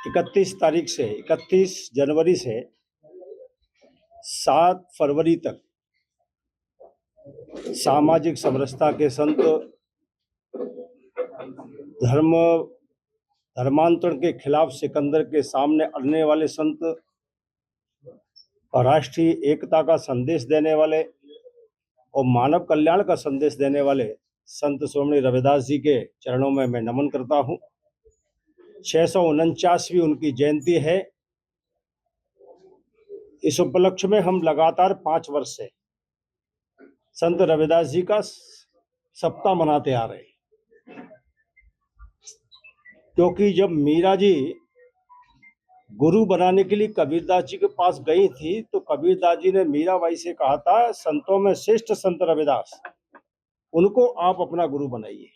31 जनवरी से 7 फरवरी तक सामाजिक समरसता के संत, धर्मांतरण के खिलाफ सिकंदर के सामने अड़ने वाले संत, राष्ट्रीय एकता का संदेश देने वाले और मानव कल्याण का संदेश देने वाले संत स्वामी रविदास जी के चरणों में मैं नमन करता हूं। 649वीं उनकी जयंती है। इस उपलक्ष्य में हम लगातार 5 वर्ष से संत रविदास जी का सप्ताह मनाते आ रहे हैं, क्योंकि जब मीरा जी गुरु बनाने के लिए कबीरदास जी के पास गई थी तो कबीरदास जी ने मीराबाई से कहा था, संतों में श्रेष्ठ संत रविदास, उनको आप अपना गुरु बनाइए।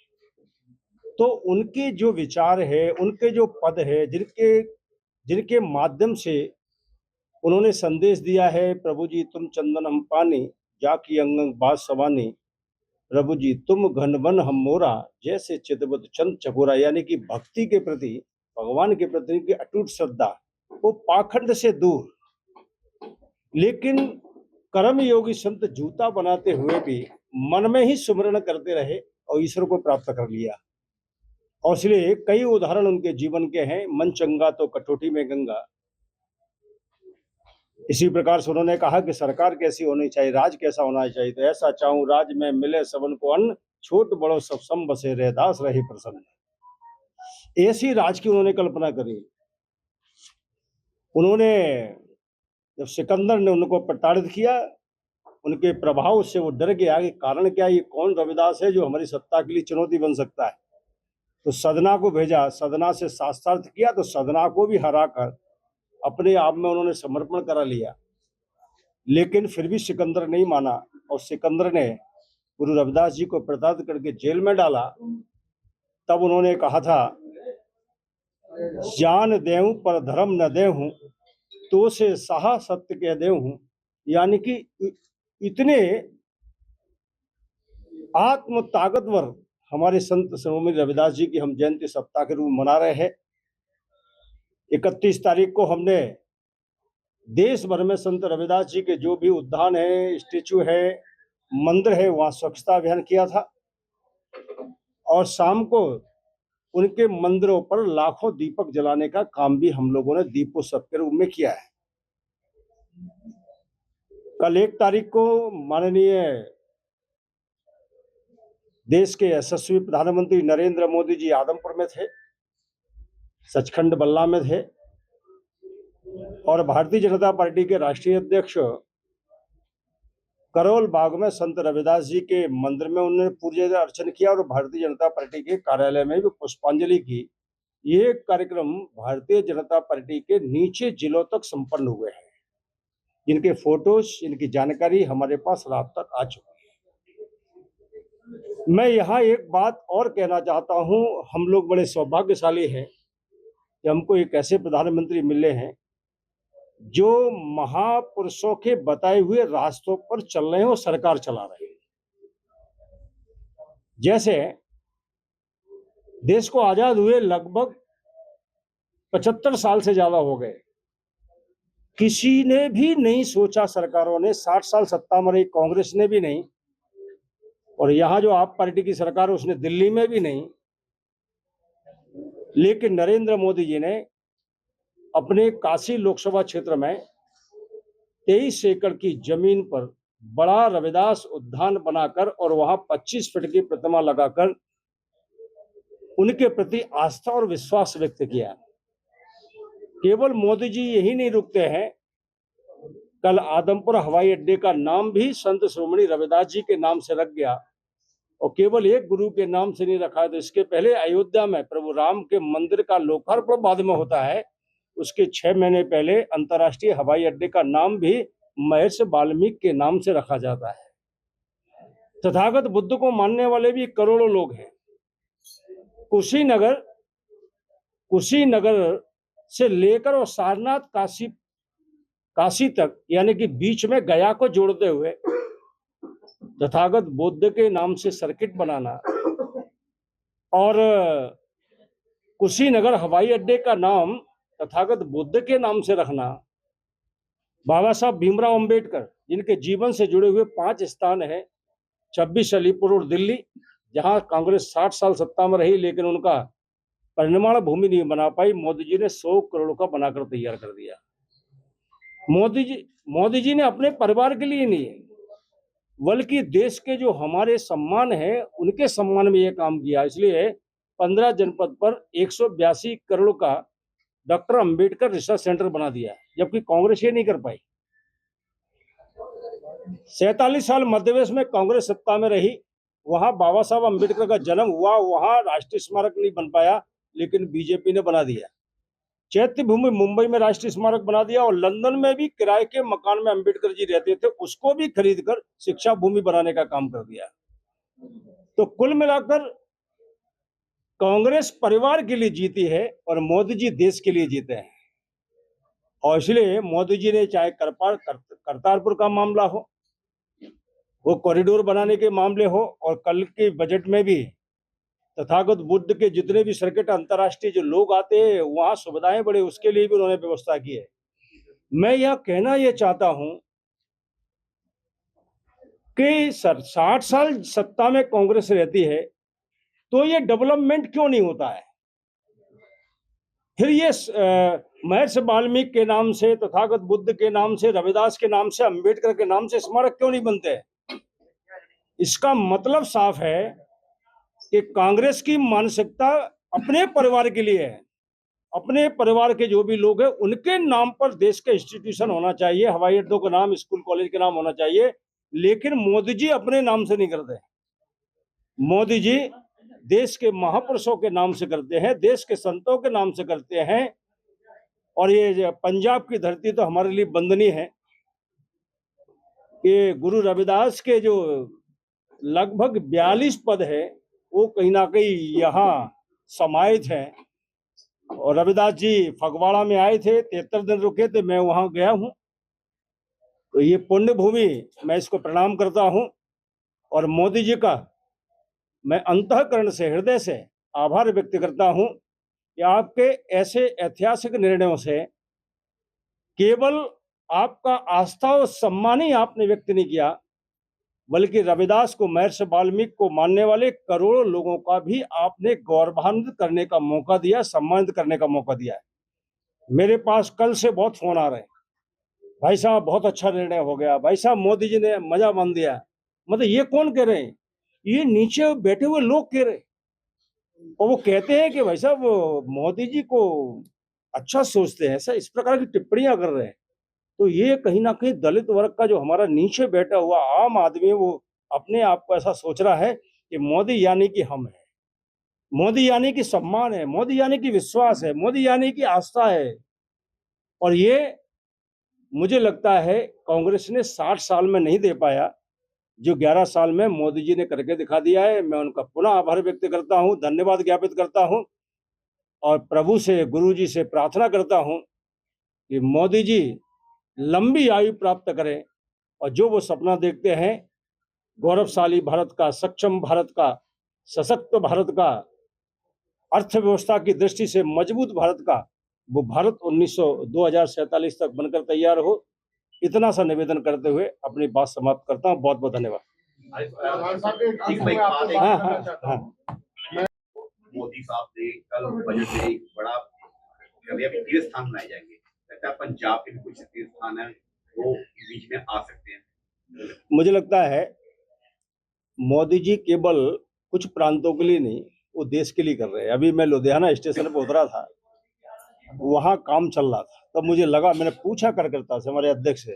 तो उनके जो विचार है, उनके जो पद है, जिनके माध्यम से उन्होंने संदेश दिया है, प्रभु जी तुम चंदन हम पानी, जाकी अंग बात सवानी, प्रभु जी तुम घनवन हम मोरा, जैसे चितबुत चंद चकोरा। यानी कि भक्ति के प्रति, भगवान के प्रति की अटूट श्रद्धा, वो पाखंड से दूर, लेकिन कर्म योगी संत जूता बनाते हुए भी मन में ही सुमरण करते रहे और ईश्वर को प्राप्त कर लिया। और इसलिए कई उदाहरण उनके जीवन के हैं। मन चंगा तो कटौती में गंगा। इसी प्रकार से उन्होंने कहा कि सरकार कैसी होनी चाहिए, राज कैसा होना चाहिए, तो ऐसा चाहूं राज में मिले सबन को अन्न, छोट बड़ो सब सम बसे रहे, दास रहे प्रसन्न। ऐसी राज की उन्होंने कल्पना करी। उन्होंने जब सिकंदर ने उनको प्रताड़ित किया, उनके प्रभाव से वो डर गया कि कारण क्या, ये कौन रविदास है जो हमारी सत्ता के लिए चुनौती बन सकता है। तो सदना को भेजा, सदना से शास्त्रार्थ किया, तो सदना को भी हराकर अपने आप में उन्होंने समर्पण करा लिया। लेकिन फिर भी सिकंदर नहीं माना और सिकंदर ने गुरु रविदास जी को प्रताड़ित करके जेल में डाला। तब उन्होंने कहा था, जान देहूं पर धर्म न देहूं, तो से साहा सत्य कह देहूं। यानी कि इतने आत्म ताकतवर हमारे संत स्वामी रविदास जी की हम जयंती सप्ताह के रूप में मना रहे हैं। 31 तारीख को हमने देश भर में संत रविदास जी के जो भी उद्यान है, स्टेचू है, मंदिर है, वहां स्वच्छता अभियान किया था। और शाम को उनके मंदिरों पर लाखों दीपक जलाने का काम भी हम लोगों ने दीपोत्सव के रूप में किया है। कल 1 तारीख को माननीय देश के यशस्वी प्रधानमंत्री नरेंद्र मोदी जी आदमपुर में थे, सचखंड बल्ला में थे, और भारतीय जनता पार्टी के राष्ट्रीय अध्यक्ष करोल बाग में संत रविदास जी के मंदिर में उन्होंने पूजा अर्चन किया और भारतीय जनता पार्टी के कार्यालय में भी पुष्पांजलि की। ये कार्यक्रम भारतीय जनता पार्टी के नीचे जिलों तक संपन्न हुए हैं, जिनके फोटोज, इनकी जानकारी हमारे पास रात तक आ चुकी है। मैं यहाँ एक बात और कहना चाहता हूँ, हम लोग बड़े सौभाग्यशाली हैं कि हमको एक ऐसे प्रधानमंत्री मिले हैं जो महापुरुषों के बताए हुए रास्तों पर चल रहे हैं और सरकार चला रहे हैं। जैसे देश को आजाद हुए लगभग 75 साल से ज्यादा हो गए, किसी ने भी नहीं सोचा, सरकारों ने 60 साल सत्ता में रही, कांग्रेस ने भी नहीं, और यहां जो आप पार्टी की सरकार है उसने दिल्ली में भी नहीं। लेकिन नरेंद्र मोदी जी ने अपने काशी लोकसभा क्षेत्र में 23 एकड़ की जमीन पर बड़ा रविदास उद्यान बनाकर और वहां 25 फीट की प्रतिमा लगाकर उनके प्रति आस्था और विश्वास व्यक्त किया। केवल मोदी जी यही नहीं रुकते हैं, कल आदमपुर हवाई अड्डे का नाम भी संत शिरोमणि रविदास जी के नाम से रख गया। और केवल एक गुरु के नाम से नहीं रखा है, तो इसके पहले अयोध्या में प्रभु राम के मंदिर का लोकार्पण बाद में होता है, उसके 6 महीने पहले अंतर्राष्ट्रीय हवाई अड्डे का नाम भी महर्षि वाल्मीकि के नाम से रखा जाता है। तथागत बुद्ध को मानने वाले भी करोड़ों लोग हैं। कुशीनगर से लेकर और सारनाथ काशी तक, यानी कि बीच में गया को जोड़ते हुए तथागत बुद्ध के नाम से सर्किट बनाना और कुशीनगर हवाई अड्डे का नाम तथागत बुद्ध के नाम से रखना, बाबा साहब भीमराव अंबेडकर जिनके जीवन से जुड़े हुए 5 स्थान है, 26 अलीपुर रोड दिल्ली, जहां कांग्रेस 60 साल सत्ता में रही लेकिन उनका परिनिर्माण भूमि नहीं बना पाई, मोदी जी ने 100 करोड़ का बनाकर तैयार कर दिया। मोदी जी ने अपने परिवार के लिए नहीं बल्कि देश के जो हमारे सम्मान है उनके सम्मान में यह काम किया। इसलिए 15 जनपद पर 182 करोड़ का डॉक्टर अंबेडकर रिसर्च सेंटर बना दिया, जबकि कांग्रेस ये नहीं कर पाई। 47 साल मध्य प्रदेश में कांग्रेस सत्ता में रही, वहां बाबा साहब अंबेडकर का जन्म हुआ, वहां राष्ट्रीय स्मारक नहीं बन पाया, लेकिन बीजेपी ने बना दिया। चैत्य भूमि मुंबई में राष्ट्रीय स्मारक बना दिया और लंदन में भी किराए के मकान में अंबेडकर जी रहते थे, उसको भी खरीदकर शिक्षा भूमि बनाने का काम कर दिया। तो कुल मिलाकर कांग्रेस परिवार के लिए जीती है और मोदी जी देश के लिए जीते हैं। और इसलिए मोदी जी ने चाहे करतारपुर का मामला हो, वो कॉरिडोर बनाने के मामले हो, और कल के बजट में भी तथागत बुद्ध के जितने भी सर्किट अंतर्राष्ट्रीय जो लोग आते हैं वहां सुविधाएं बढ़े, उसके लिए भी उन्होंने व्यवस्था की है। मैं यह कहना यह चाहता हूं कि 60 साल सत्ता में कांग्रेस रहती है तो ये डेवलपमेंट क्यों नहीं होता है? फिर ये महर्षि वाल्मीकि के नाम से, तथागत बुद्ध के नाम से, रविदास के नाम से, अंबेडकर के नाम से स्मारक क्यों नहीं बनते? इसका मतलब साफ है कि कांग्रेस की मानसिकता अपने परिवार के लिए है, अपने परिवार के जो भी लोग हैं उनके नाम पर देश के इंस्टीट्यूशन होना चाहिए, हवाई अड्डों का नाम, स्कूल कॉलेज के नाम होना चाहिए, लेकिन मोदी जी अपने नाम से नहीं करते। मोदी जी देश के महापुरुषों के नाम से करते हैं, देश के संतों के नाम से करते हैं। और ये पंजाब की धरती तो हमारे लिए वंदनीय है। ये गुरु रविदास के जो लगभग 42 पद है वो कहीं ना कहीं यहाँ समाहित हैं। और रविदास जी फगवाड़ा में आए थे, 73 दिन रुके थे, मैं वहां गया हूं। तो ये पुण्य भूमि, मैं इसको प्रणाम करता हूं और मोदी जी का मैं अंतःकरण से, हृदय से आभार व्यक्त करता हूं कि आपके ऐसे ऐतिहासिक निर्णयों से केवल आपका आस्था और सम्मान ही आपने व्यक्त नहीं किया, बल्कि रविदास को, महर्षि वाल्मीकि को मानने वाले करोड़ों लोगों का भी आपने गौरवान्वित करने का मौका दिया, सम्मानित करने का मौका दिया है। मेरे पास कल से बहुत फोन आ रहे हैं, भाई साहब बहुत अच्छा निर्णय हो गया, भाई साहब मोदी जी ने मजा मान दिया। मतलब ये कौन कह रहे हैं? ये नीचे बैठे हुए लोग कह रहे हैं। और वो कहते हैं कि भाई साहब मोदी जी को अच्छा सोचते हैं, ऐसा इस प्रकार की टिप्पणियां कर रहे हैं। तो ये कहीं ना कहीं दलित वर्ग का जो हमारा नीचे बैठा हुआ आम आदमी है, वो अपने आप को ऐसा सोच रहा है कि मोदी यानी कि हम है, मोदी यानी कि सम्मान है, मोदी यानी कि विश्वास है, मोदी यानी कि आस्था है। और ये मुझे लगता है कांग्रेस ने 60 साल में नहीं दे पाया, जो 11 साल में मोदी जी ने करके दिखा दिया है। मैं उनका पुनः आभार व्यक्त करता हूं, धन्यवाद ज्ञापित करता हूं और प्रभु से, गुरु जी से प्रार्थना करता हूं कि मोदी जी लंबी आयु प्राप्त करें और जो वो सपना देखते हैं गौरवशाली भारत का, सक्षम भारत का, सशक्त भारत का, अर्थव्यवस्था की दृष्टि से मजबूत भारत का, वो भारत 2047 तक बनकर तैयार हो। इतना सा निवेदन करते हुए अपनी बात समाप्त करता हूँ। बहुत बहुत धन्यवाद। मोदी साहब ने कल बजट में एक बड़ा तीर्थ स्थान बनाए जाएंगे, लगता है पंजाब के भी कुछ तीर्थ स्थान है वो इस बीच में आ सकते हैं। मुझे लगता है मोदी जी केवल कुछ प्रांतों के लिए नहीं, वो देश के लिए कर रहे हैं। अभी मैं लुधियाना स्टेशन पर उतरा था, वहां काम चल रहा था, तब मुझे लगा, मैंने पूछा कार्यकर्ता से, हमारे अध्यक्ष से,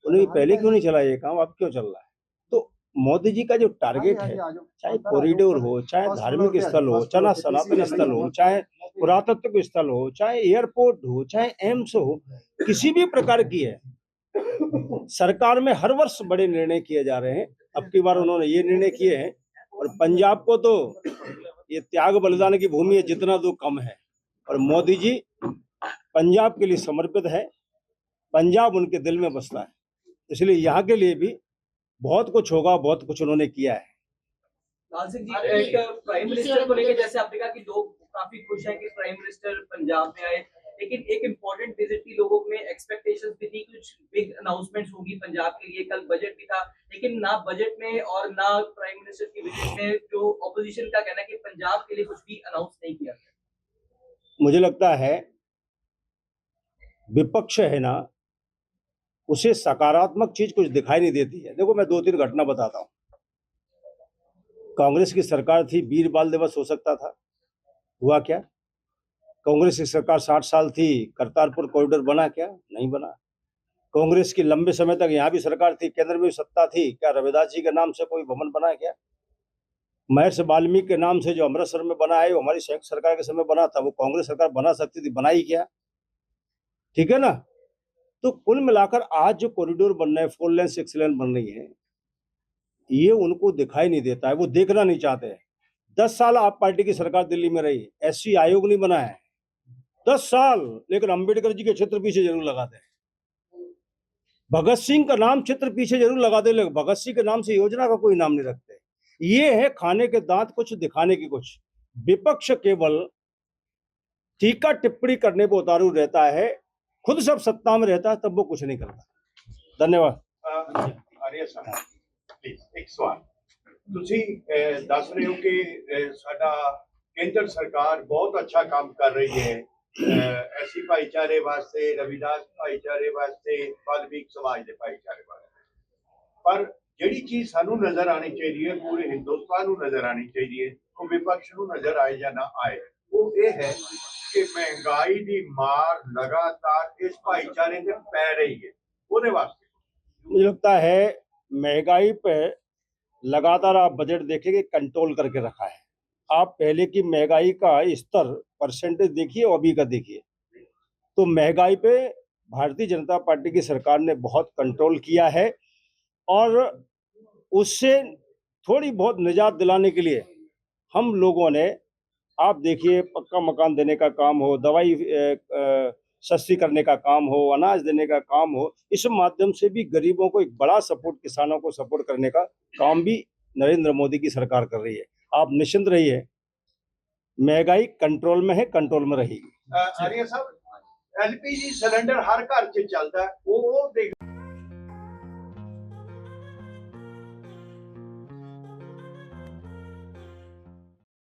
उन्हें पहले क्यों नहीं चला ये काम, अब क्यों चल रहा है? तो मोदी जी का जो टारगेट है, चाहे कॉरिडोर हो, चाहे धार्मिक स्थल हो, चाहे सनातन स्थल हो, चाहे पुरातत्व स्थल हो, चाहे एयरपोर्ट हो, चाहे एम्स हो, किसी भी प्रकार की है, सरकार में हर वर्ष बड़े निर्णय किए जा रहे हैं। अब की बार उन्होंने ये निर्णय किए हैं और पंजाब को तो ये त्याग बलिदान की भूमि है, जितना दो कम है। और मोदी जी पंजाब के लिए समर्पित है, पंजाब उनके दिल में बसता है, इसलिए यहाँ के लिए भी बहुत कुछ होगा, बहुत कुछ उन्होंने किया है। लाल सिंह जी, एक प्राइम मिनिस्टर को लेकर जैसे आपने कहा कि लोग काफी खुश हैं कि प्राइम मिनिस्टर पंजाब में आए, लेकिन एक इम्पोर्टेंट विजिट थी, लोगों में एक्सपेक्टेशंस भी थी, कुछ बिग अनाउंसमेंट्स होगी पंजाब के लिए, कल बजट भी था, लेकिन ना बजट में और ना प्राइम मिनिस्टर की विजिट में जो ऑपोजिशन का कहना है कि पंजाब के लिए कुछ भी अनाउंस नहीं किया गया। मुझे लगता है विपक्ष है ना, उसे सकारात्मक चीज कुछ दिखाई नहीं देती है। देखो, मैं 2-3 घटना बताता हूँ। कांग्रेस की सरकार थी, वीर बाल दिवस हो सकता था, हुआ क्या? कांग्रेस की सरकार 60 साल थी, करतारपुर कॉरिडोर बना क्या? नहीं बना। कांग्रेस की लंबे समय तक यहाँ भी सरकार थी, केंद्र में भी सत्ता थी, क्या रविदास जी के नाम से कोई भवन बना क्या? महर्षि वाल्मीकि के नाम से जो अमृतसर में बना है, वो हमारी संयुक्त सरकार के समय बना था, वो कांग्रेस सरकार बना सकती थी, बनाई क्या? ठीक है ना? तो कुल मिलाकर आज जो कॉरिडोर बन रहे हैं, 4 लेन 6 लेन बन रही है, ये उनको दिखाई नहीं देता है, वो देखना नहीं चाहते हैं। 10 साल आप पार्टी की सरकार दिल्ली में रही, एससी आयोग नहीं बना है 10 साल, लेकिन अंबेडकर जी के चित्र पीछे जरूर लगाते हैं। भगत सिंह का नाम चित्र पीछे जरूर लगाते, लेकिन भगत सिंह के नाम से योजना का कोई नाम नहीं रखते। ये है खाने के दांत कुछ, दिखाने की कुछ। विपक्ष केवल टीका टिप्पणी करने पर उतारू रहता है, खुद सब सत्ता में रहता है तब वो कुछ नहीं करता। धन्यवाद। ਆਰੀਆ ਸਾਹਿਬ ਪਲੀਜ਼ ਇੱਕ ਸਵਾਲ ਤੁਸੀਂ ਦੱਸ ਰਹੇ ਹੋ ਕਿ ਸਾਡਾ ਕੇਂਦਰ ਸਰਕਾਰ ਬਹੁਤ ਅੱਛਾ ਕੰਮ ਕਰ ਰਹੀ ਹੈ ਐਸੀ ਭਾਈਚਾਰੇ ਵਾਸਤੇ ਰਵਿਦਾਸ ਭਾਈਚਾਰੇ ਵਾਸਤੇ ਵਾਲਮੀਕ ਸਮਾਜ ਦੇ ਭਾਈਚਾਰੇ ਵਾਸਤੇ ਪਰ ਜਿਹੜੀ ਚੀਜ਼ ਸਾਨੂੰ ਨਜ਼ਰ ਆਣੀ ਚਾਹੀਦੀ ਹੈ ਪੂਰੇ ਹਿੰਦੁਸਤਾਨ ਨੂੰ ਨਜ਼ਰ ਆਣੀ ਚਾਹੀਦੀ ਹੈ ਉਹ ਵਿਪਕਸ਼ ਨੂੰ ਨਜ਼ਰ ਆਏ ਜਾਂ ਨਾ ਆਏ ਉਹ ਇਹ ਹੈ ਕਿ ਮਹਿੰਗਾਈ ਦੀ ਮਾਰ ਲਗਾਤਾਰ ਇਸ ਭਾਈਚਾਰੇ ਤੇ ਪੈ ਰਹੀ ਹੈ ਉਹਦੇ ਵਾਸਤੇ मुझे लगता है महंगाई पे लगातार आप बजट देखेंगे, कंट्रोल करके रखा है। आप पहले की महंगाई का स्तर परसेंटेज देखिए और अभी का देखिए, तो महंगाई पे भारतीय जनता पार्टी की सरकार ने बहुत कंट्रोल किया है और उससे थोड़ी बहुत निजात दिलाने के लिए हम लोगों ने, आप देखिए, पक्का मकान देने का काम हो, दवाई सस्ती करने का काम हो, अनाज देने का काम हो, इस माध्यम से भी गरीबों को एक बड़ा सपोर्ट, किसानों को सपोर्ट करने का काम भी नरेंद्र मोदी की सरकार कर रही है। आप निश्चिंत रहिए, महंगाई कंट्रोल में है, कंट्रोल में रहेगी। ਆਰੀਆ ਸਾਹਿਬ ਐਲਪੀਜੀ ਸਿਲੰਡਰ ਹਰ ਘਰ 'ਚ ਚੱਲਦਾ ਉਹ ਦੇਖ